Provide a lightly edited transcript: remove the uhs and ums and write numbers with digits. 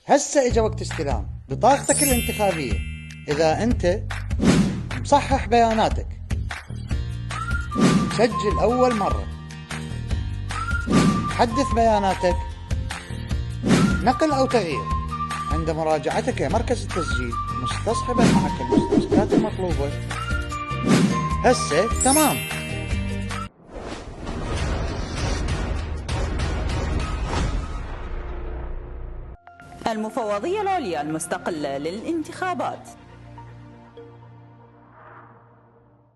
هسه اجا وقت استلام بطاقتك الانتخابية. إذا أنت مصحح بياناتك، سجل أول مرة، حدث بياناتك، نقل أو تغيير. عند مراجعتك مركز التسجيل مستصحبا معك المستلزمات المطلوبة. هسه تمام. المفوضية العليا المستقلة للانتخابات.